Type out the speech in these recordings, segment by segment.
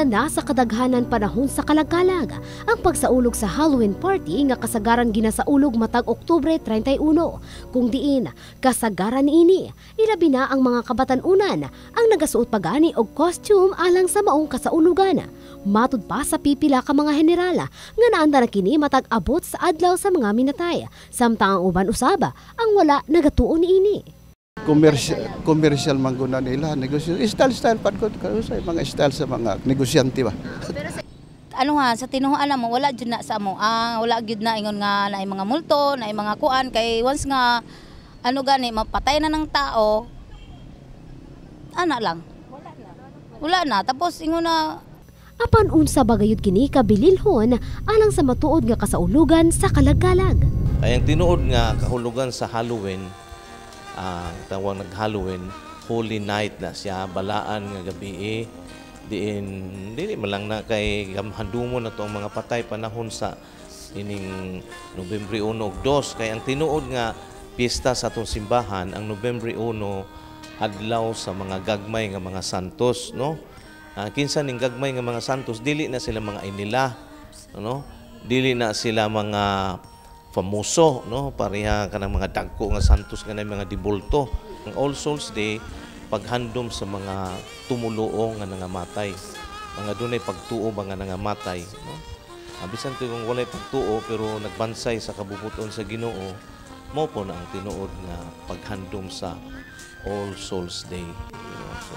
Gikan na sa kadaghanan panahon sa kalagkalag ang pagsaulog sa Halloween party nga kasagaran ginasaulog matag Oktubre 31. Kung diin kasagaran ini, ilabi na ang mga kabatan-unan ang nagasuot pagani og costume alang sa maong kasaulugan. Matud pa sa pipila ka mga generala nga naanda na kini matag abot sa adlaw sa mga minatay, samtang ang uban usaba ang wala nagatuon niini. Commercial man guna nila, negosyo. Style pan ko sa mga style sa mga negosyante ba. Ano nga sa tinuhan mo wala jud na sa amo. Wala jud na ingon nga naay mga multo, naay mga kuan kay once nga ano gani mapatay na ng tao. Ana lang. Wala na. Tapos ingon na apan unsa bagayud kini kabililhon alang sa matuod nga kasaulugan sa kalagkalag. Ay ang tinuod nga kahulugan sa Halloween, tawag nag-Halloween, Holy Night na siya, balaan nga gabi dili malang na kay gamhandumo na to ang mga patay panahon sa ining Nobyembre 1 ug 2 kay ang tinuod nga piyesta sa atong simbahan ang Nobyembre 1 adlaw sa mga gagmay nga mga santos, no? Kinsa ning gagmay nga mga santos dili na sila mga inila, no? Dili na sila mga famoso, no? Pareha kanang mga dagko nga santos nga mga dibulto. Ang All Souls Day paghandom sa mga tumuluo nga nangamatay. Mga dunay pagtuo mga nangamatay, no? Bisan kung walay pagtuo pero nagbansay sa kabubuton sa Ginoo, mao po na ang tinuod nga paghandom sa All Souls Day. So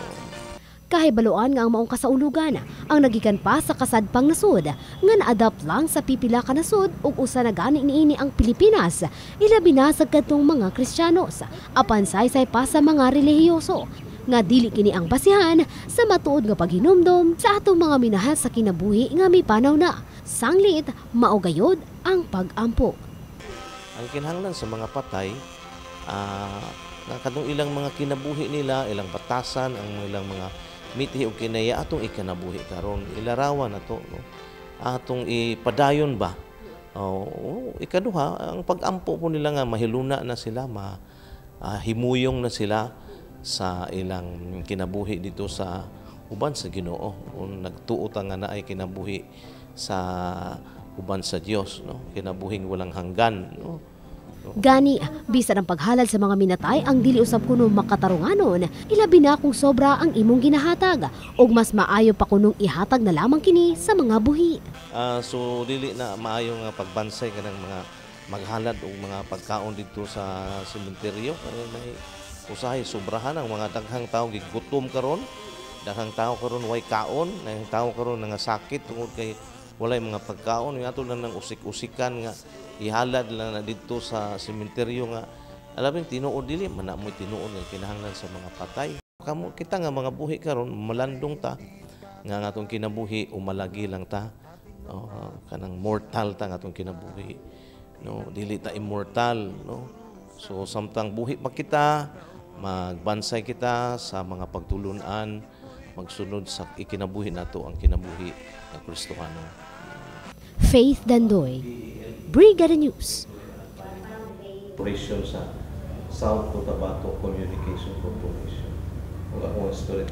kahibaloan nga ang maong kasaulugan ang nagikan pa sa kasadpang nasud nga na-adapt lang sa pipila ka nasud ug usa na gani niini ang Pilipinas ilabi na sa kadtong mga Kristiyanos apan saysay pa sa mga relihiyoso nga dili kini ang basihan sa matuod nga paghinumdom sa atong mga minahal sa kinabuhi nga may panaw na sanglit mao gayod ang pag-ampo. Ang kinahanglan sa mga patay nga kadtong ilang mga kinabuhi nila, ilang batasan, ang ilang mga miti o kinaya atong ikanabuhi karon ilarawan na to, no? Atong ipadayon ba ikaduha ang pag-ampo po nila nga mahiluna na sila himuyong na sila sa ilang kinabuhi dito sa uban sa Ginoo kung nagtuo ta nga naay kinabuhi sa uban sa Dios, no? Kinabuhing walang hanggan, no? Gani, bisan ang paghalad sa mga minatay ang dili usab kuno makatarunganon, ilabi na kung sobra ang imong ginahatag ug mas maayo pa kunong ihatag na lamang kini sa mga buhi. So dili na maayo nga pagbansay kanang mga maghalad og mga pagkaon dito sa sementeryo kay may usahay sobrahan ang mga daghang tawo gigutom karon, daghang tawo karon way kaon, daghang tawo karon nga sakit tungod kay walay mga pagkaon nga ato lang usik-usikan nga ihalad lang na dito sa sementeryo nga alabing tinuod dili man na mo tinuod nga kinahanglan sa mga patay. Kamo kita nga mga buhi karon malandong ta nga atong kinabuhi umalagi lang ta, kanang mortal ta nga atong kinabuhi, no? Dili ta immortal, no? So samtang buhi pa kita magbansay kita sa mga pagtulunan magsunod sa ikinabuhi nato ang kinabuhi ng Kristohano. Faith Dandoy, Brigada News. Operation sa South Cotabato Communication Corporation. Kung ako ang